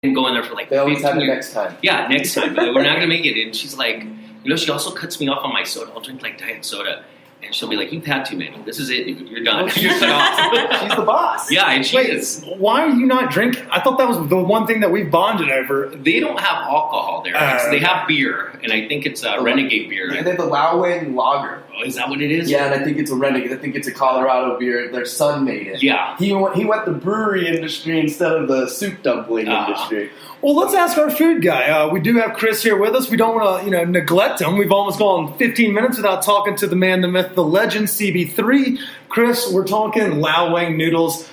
didn't go in there for like They always have 15 it years. next time. Yeah, next time. But we're not going to make it. And she's like, she also cuts me off on my soda. I'll drink like diet soda. And she'll be like, you've had too many. This is it, dude. You're done. You're cut off. She's the boss. Yeah, and she is. Why are you not drinking? I thought that was the one thing that we bonded over. They don't have alcohol there. They have beer, and I think it's a Renegade beer. Yeah, they have the Lao Wang Lager. Oh, is that what it is? Yeah, and I think it's a Renegade. I think it's a Colorado beer. Their son made it. Yeah. He went the brewery industry instead of the soup dumpling industry. Well, let's ask our food guy. We do have Chris here with us. We don't want to, neglect him. We've almost gone 15 minutes without talking to the man, the myth, the legend, CB3. Chris, we're talking Lao Wang noodles.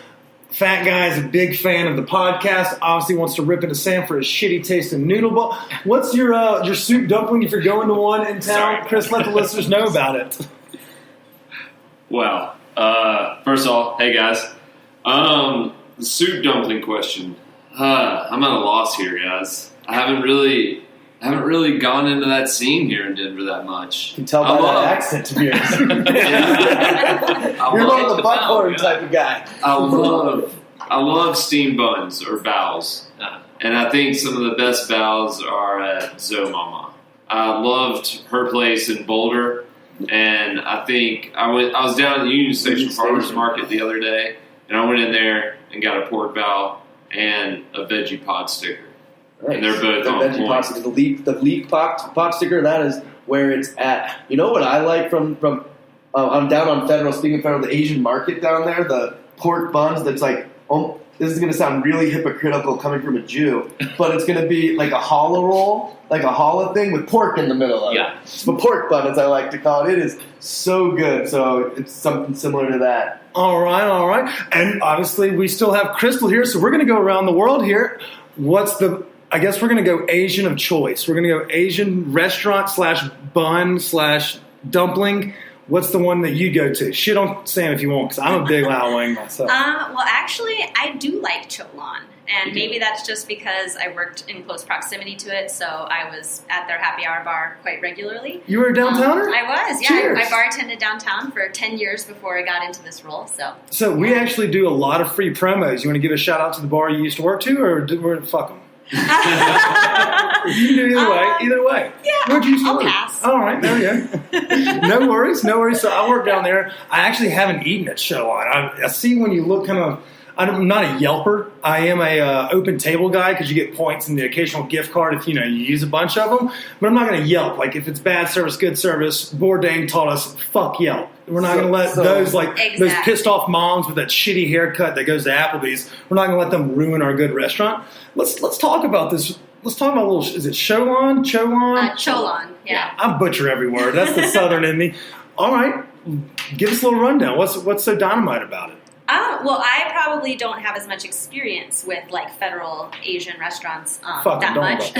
Fat guy is a big fan of the podcast. Obviously wants to rip into Sam for his shitty tasting noodle bowl. What's your soup dumpling if you're going to one in town? Sorry. Chris, let the listeners know about it. Well, first of all, hey guys. The soup dumpling question. I'm at a loss here, guys. I haven't really gone into that scene here in Denver that much. You can tell by that accent, to be honest. You're one of the buckhorn type of guy. I love steamed buns or bows. And I think some of the best bows are at Zoe Mama. I loved her place in Boulder. And I think I was down at the Union Station Farmers Market the other day, and I went in there and got a pork bow and a veggie pod sticker. Right. And they're both the on veggie point. pot sticker, the leek pot sticker. That is where it's at. You know what I like from I'm down on Federal. Speaking of Federal, the Asian market down there, the pork buns. That's like, this is going to sound really hypocritical coming from a Jew, but it's going to be like a challah roll, like a challah thing with pork in the middle of it. Yeah. The pork bun, as I like to call it. It is so good. So it's something similar to that. All right. And obviously we still have Crystal here, so we're going to go around the world here. I guess we're going to go Asian of choice. We're going to go Asian restaurant / bun / dumpling. What's the one that you go to? Shit on Sam if you want, because I'm a big Lao Wang myself. Well, actually, I do like Cholan. And maybe that's just because I worked in close proximity to it, so I was at their happy hour bar quite regularly. You were a downtowner? I was, yeah. Cheers. I bartended downtown for 10 years before I got into this role. So we actually do a lot of free promos. You want to give a shout out to the bar you used to work to, or fuck them? You can do either way. Yeah, Where'd you used to I'll work? pass. All right, there you go. No worries. So I work down there. I actually haven't eaten at Cholan. I see when you look kind of. I'm not a Yelper. I am a open table guy because you get points and the occasional gift card if you use a bunch of them. But I'm not going to Yelp. Like if it's bad service, good service. Bourdain taught us fuck Yelp. We're not going to let those those pissed off moms with that shitty haircut that goes to Applebee's. We're not going to let them ruin our good restaurant. Let's talk about this. Let's talk about a little. Is it Cholan? Cholan. Yeah. I butcher every word. That's the Southern in me. All right, give us a little rundown. What's so dynamite about it? Well, I probably don't have as much experience with Federal Asian restaurants that much.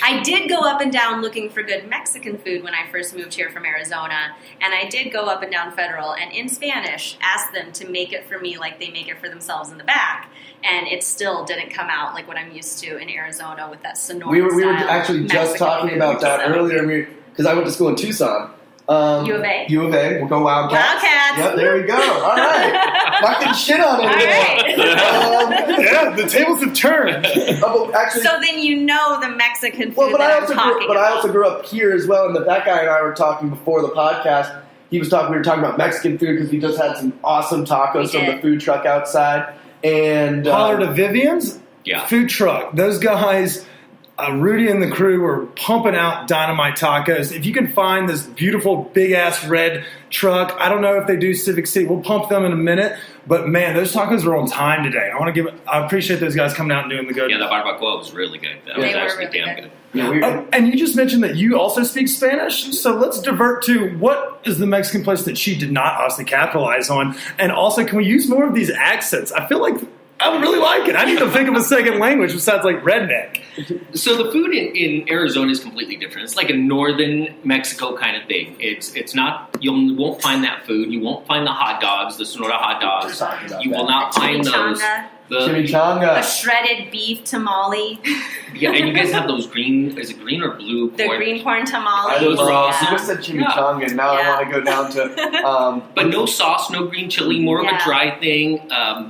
I did go up and down looking for good Mexican food when I first moved here from Arizona, and I did go up and down Federal and in Spanish ask them to make it for me like they make it for themselves in the back, and it still didn't come out like what I'm used to in Arizona with that Sonora We were style actually Mexican just talking food, about that so. earlier because I went to school in Tucson. U of A? U of A. We'll go Wildcats. Wildcats. Yep, there we go. All right. Not getting shit on it. All right. Yeah, the tables have turned. Actually, So then the Mexican food but that I'm talking about. I also grew up here as well, and that guy and I were talking before the podcast. We were talking about Mexican food because we just had some awesome tacos from the food truck outside. And Holler to Vivian's food truck. Those guys, Rudy and the crew were pumping out dynamite tacos. If you can find this beautiful big-ass red truck, I don't know if they do Civic City. We'll pump them in a minute. But, man, those tacos are on time today. I appreciate those guys coming out and doing the good. Yeah, the barbacoa was really good. That was actually really damn good. Yeah, and you just mentioned that you also speak Spanish. So let's divert to what is the Mexican place that she did not obviously capitalize on. And also, can we use more of these accents? I feel like I would really like it. I need to think of a second language besides redneck. So the food in Arizona is completely different. It's like a northern Mexico kind of thing. It's not, you won't find that food. You won't find the hot dogs, the Sonora hot dogs. You will not find those. chimichanga. A shredded beef tamale. Yeah, and you guys have those green. Is it green or blue? The green corn tamale. Those are awesome. You just said chimichanga, and now I want to go down to. But no sauce, no green chili, more of a Yeah. dry thing.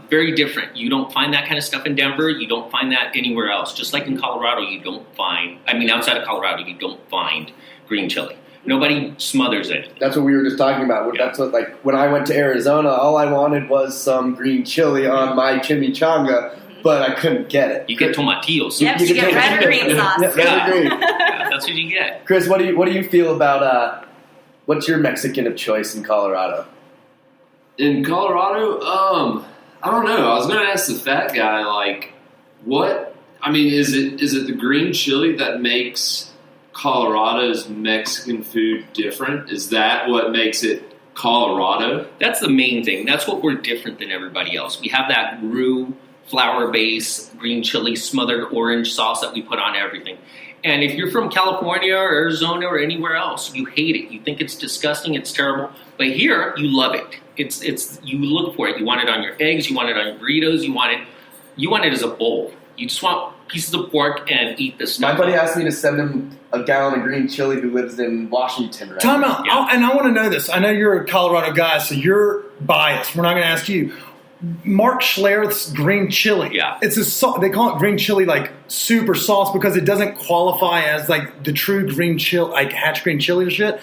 Very different. You don't find that kind of stuff in Denver. You don't find that anywhere else. Just like in Colorado, you don't find. I mean, outside of Colorado, you don't find green chili. Nobody smothers it. That's what we were just talking about. Yeah. That's what, like, when I went to Arizona, all I wanted was some green chili on my chimichanga, but I couldn't get it. You get tomatillos. Yep, you get red or green sauce. Yeah, red or green. Yeah, that's what you get. Chris, what do you feel about what's your Mexican of choice in Colorado? In Colorado, I don't know. I was going to ask the fat guy, like, what? I mean, is it the green chili that makes Colorado's Mexican food different? Is that what makes it Colorado? That's the main thing. That's what we're different than everybody else. We have that roux, flour base, green chili, smothered orange sauce that we put on everything. And if you're from California or Arizona or anywhere else, you hate it. You think it's disgusting, it's terrible. But here, you love it. It's you look for it. You want it on your eggs, you want it on your burritos, you want it as a bowl. You just want pieces of pork and eat this stuff. My buddy asked me to send him a gallon of green chili who lives in Washington right Time now. out. Yeah. And I want to know this. I know you're a Colorado guy, so you're biased. We're not going to ask you. Mark Schlereth's green chili. Yeah. It's they call it green chili, like super sauce, because it doesn't qualify as like the true green chili, like hatch green chili or shit.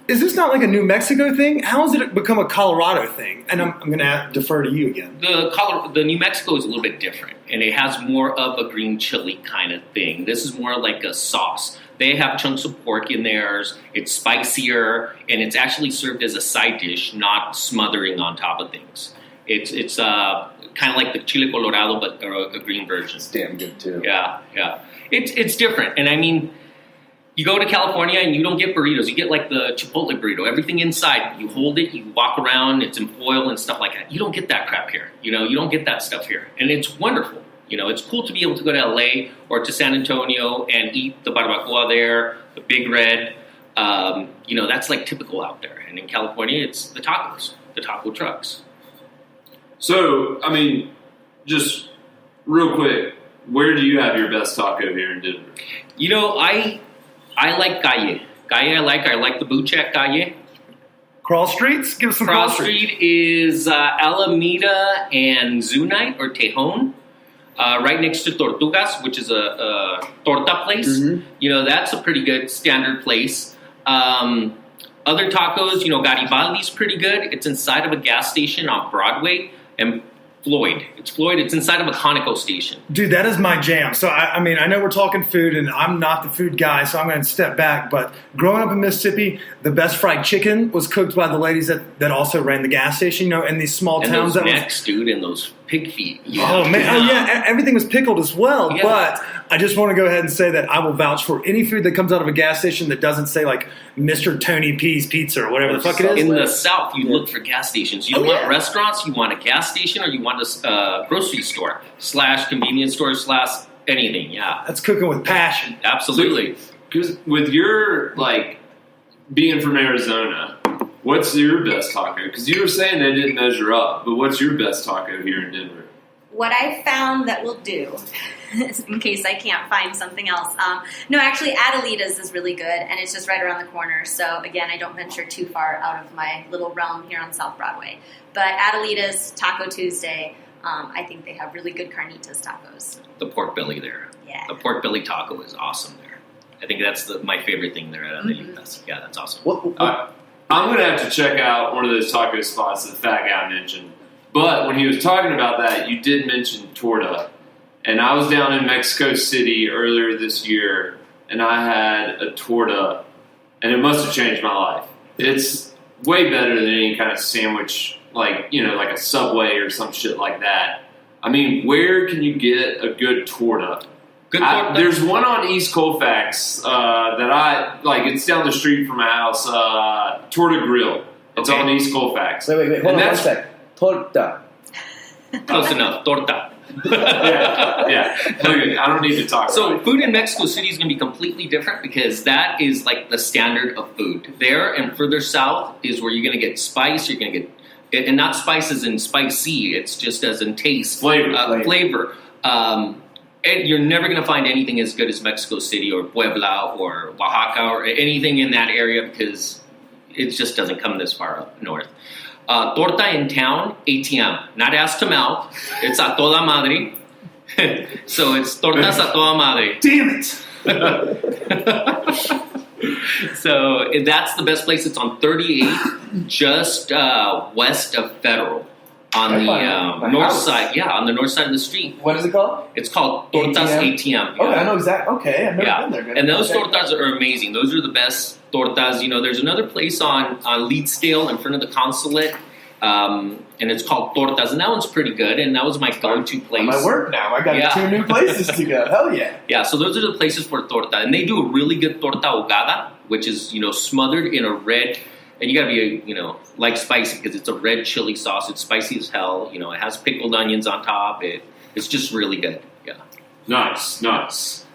Is this not like a New Mexico thing? How has it become a Colorado thing? And I'm going to defer to you again. The New Mexico is a little bit different, and it has more of a green chili kind of thing. This is more like a sauce. They have chunks of pork in theirs. It's spicier, and it's actually served as a side dish, not smothering on top of things. It's kind of like the chile colorado, but a green version. It's damn good too. Yeah. It's different, and I mean, you go to California and you don't get burritos. You get like the Chipotle burrito. Everything inside, you hold it, you walk around, it's in foil and stuff like that. You don't get that crap here. You don't get that stuff here, and it's wonderful. It's cool to be able to go to LA or to San Antonio and eat the barbacoa there, the Big Red. That's like typical out there. And in California, it's the tacos, the taco trucks. So, I mean, just real quick, where do you have your best taco here in Denver? I like Calle. Calle I like the boot check Calle. Cross Streets? Give us some Cross Street is Alameda and Zunite or Tejon. Right next to Tortugas, which is a torta place. Mm-hmm. That's a pretty good standard place. Other tacos, Garibaldi's pretty good. It's inside of a gas station on Broadway. And Floyd. It's inside of a Conoco station. Dude, that is my jam. So, I mean, I know we're talking food, and I'm not the food guy, so I'm going to step back. But growing up in Mississippi, the best fried chicken was cooked by the ladies that also ran the gas station, in these small And towns. those necks, dude, and those pig feet. Oh, man. Oh, yeah. Everything was pickled as well. Yeah. But I just want to go ahead and say that I will vouch for any food that comes out of a gas station that doesn't say, like, Mr. Tony P's Pizza or whatever the fuck it is. In the South, you look for gas stations. You don't want restaurants, you want a gas station, or you want a grocery store / convenience store / anything. Yeah, That's cooking with passion. absolutely. Because with your, like, being from Arizona, what's your best taco? Because you were saying they didn't measure up, but what's your best taco here in Denver? What I found that will do, in case I can't find something else. No, actually, Adelita's is really good, and it's just right around the corner. So, again, I don't venture too far out of my little realm here on South Broadway. But Adelita's, Taco Tuesday, I think they have really good carnitas tacos. The pork belly there. Yeah. The pork belly taco is awesome there. I think that's my favorite thing there at Adelita's. Yeah, that's awesome. I'm going to have to check out one of those taco spots that the fat guy mentioned. But when he was talking about that, you did mention torta. And I was down in Mexico City earlier this year, and I had a torta, and it must have changed my life. It's way better than any kind of sandwich, like a Subway or some shit like that. I mean, where can you get a good torta? Good torta. There's one on East Colfax that I like. It's down the street from my house. Torta Grill. It's Okay. on East Colfax. Wait, hold on one sec. Torta. Close enough. Torta. yeah. Okay, I don't need to talk. So about it. food in Mexico City is going to be completely different because that is like the standard of food. There and further south is where you're going to get spice, you're going to get and not spices and spicy. It's just as in taste, flavor. And you're never going to find anything as good as Mexico City or Puebla or Oaxaca or anything in that area because it just doesn't come this far up north. Torta in town, ATM, not ass to mouth. It's a toda madre. So it's tortas a toda madre. Damn it! So that's the best place. It's on 38, just west of Federal. On the north side, on the north side of the street. What is it called? It's called Tortas ATM. Okay, I know exactly. Okay, I've never been there. Good. And those tortas are amazing. Those are the best tortas. You know, there's another place on Leedsdale in front of the consulate, and it's called Tortas, and that one's pretty good. And that was my go-to place. My work now. I got 2 new places to go. Hell yeah! Yeah, so those are the places for torta, and they do a really good torta ahogada, which is smothered in a red. And you gotta be, like spicy because it's a red chili sauce. It's spicy as hell. It has pickled onions on top. It's just really good. Yeah. Nice.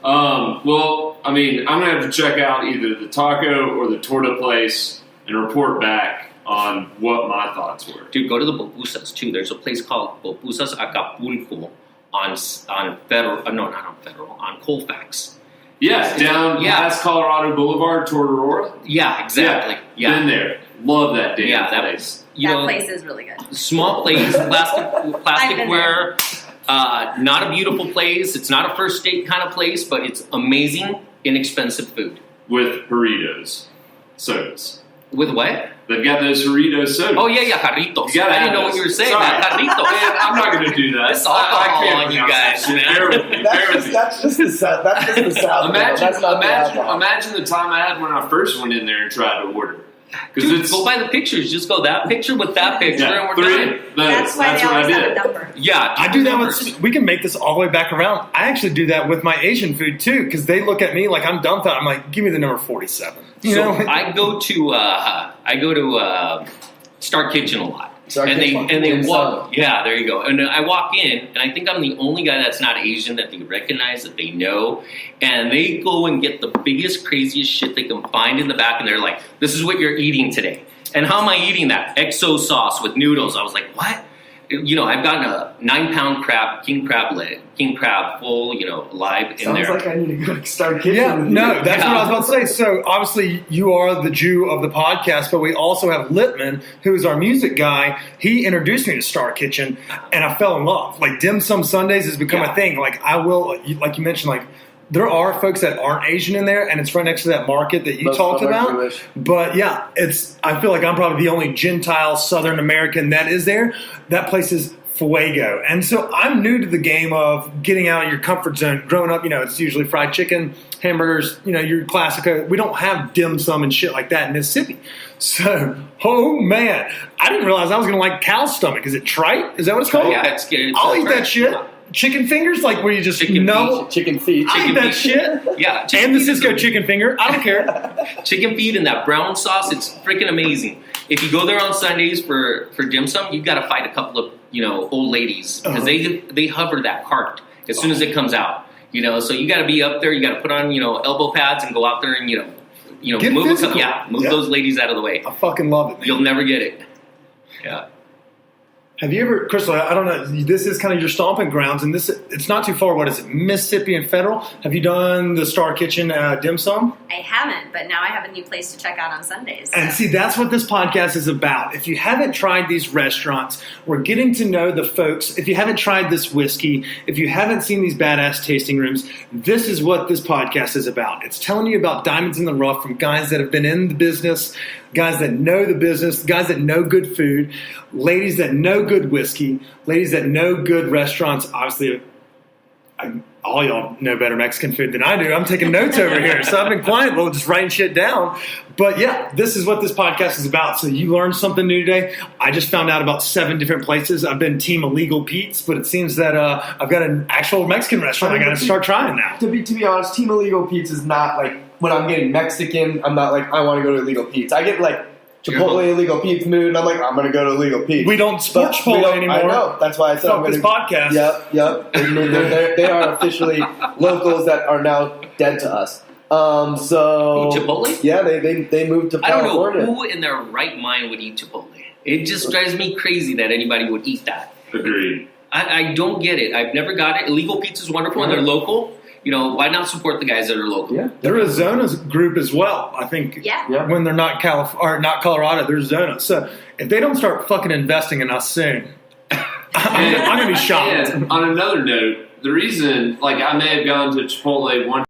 Well, I mean, I'm gonna have to check out either the taco or the torta place and report back on what my thoughts were. Dude, go to the Pupusas too. There's a place called Pupusas Acapulco on Federal. No, not on Federal. On Colfax. Yeah, down past Colorado Boulevard toward Aurora. Yeah, exactly. Yeah. Been there. Love that damn place. That place is really good. Small place, plasticware. Not a beautiful place. It's not a first date kind of place, but it's amazing, inexpensive food. With burritos, sodas. With what? They've got those Jarritos sodas. Oh, yeah, jarritos. I didn't know what you were saying. Jarritos. Man, I'm not going to do that. It's alcohol on you guys, man. That's just the South. Imagine the time I had when I first went in there and tried to order. Dude, go by the pictures. Just go that picture with that picture, and we're done. That's why they always have a number. Yeah, I do that with. We can make this all the way back around. I actually do that with my Asian food too, because they look at me like I'm dumbfounded. I'm like, give me the number 47. I go to Star Kitchen a lot. And they walk. Yeah, there you go. And I walk in, and I think I'm the only guy that's not Asian that they recognize, that they know, and they go and get the biggest, craziest shit they can find in the back, and they're like, "This is what you're eating today." And how am I eating that? XO sauce with noodles. I was like, what? I've gotten a 9-pound crab, king crab full, live in there. Sounds like I need to go to Star Kitchen. Yeah, no, that's what I was about to say. So obviously you are the Jew of the podcast, but we also have Littman, who is our music guy. He introduced me to Star Kitchen, and I fell in love. Like Dim Sum Sundays has become a thing. Like I will, like you mentioned, like there are folks that aren't Asian in there, and it's right next to that market that you talked about. Jewish. But yeah, I feel like I'm probably the only Gentile Southern American that is there. That place is fuego. And so I'm new to the game of getting out of your comfort zone. Growing up, it's usually fried chicken, hamburgers, your classic. We don't have dim sum and shit like that in Mississippi. So, oh man, I didn't realize I was going to like cow stomach. Is it trite? Is that what it's called? Yeah, it's good. I'll eat that shit. Chicken fingers, like where you just chicken feet. I eat that shit. Yeah, and the Cisco chicken finger. I don't care. Chicken feet and that brown sauce, it's freaking amazing. If you go there on Sundays for dim sum, you've got to fight a couple of old ladies because they hover that cart as soon as it comes out. So you got to be up there. You got to put on elbow pads and go out there and move those ladies out of the way. I fucking love it, man. You'll never get it. Yeah. Have you ever, Crystal, I don't know, this is kind of your stomping grounds, and it's not too far, what is it, Mississippi and Federal? Have you done the Star Kitchen dim sum? I haven't, but now I have a new place to check out on Sundays. And see, that's what this podcast is about. If you haven't tried these restaurants, we're getting to know the folks. If you haven't tried this whiskey, if you haven't seen these badass tasting rooms, this is what this podcast is about. It's telling you about diamonds in the rough from guys that have been in the business, guys that know the business, guys that know good food, ladies that know good whiskey, ladies that know good restaurants. Obviously, all y'all know better Mexican food than I do. I'm taking notes over here, so I've been quiet, well, just writing shit down. But yeah, this is what this podcast is about. So you learned something new today. I just found out about 7 different places. I've been Team Illegal Pete's, but it seems that I've got an actual Mexican restaurant I got to start trying now. To be honest, Team Illegal Pete's is not like when I'm getting Mexican. I'm not like I want to go to Illegal Pete's. I get like Chipotle Illegal Pete's mood, and I'm like, I'm going to go to Illegal Pete's. We don't support Chipotle anymore. I know. That's why I said I'm going to. This podcast. Yep. They are officially locals that are now dead to us. Chipotle? Yeah, they moved to California. I don't know who in their right mind would eat Chipotle. It just drives me crazy that anybody would eat that. Agreed. I don't get it. I've never got it. Illegal Pizza is wonderful, and they're local. Why not support the guys that are local? Yeah. They're a Zona group as well. I think when they're not not Colorado, they're Zona. So if they don't start fucking investing in us soon, I'm going to be shocked. And on another note, the reason, I may have gone to Chipotle one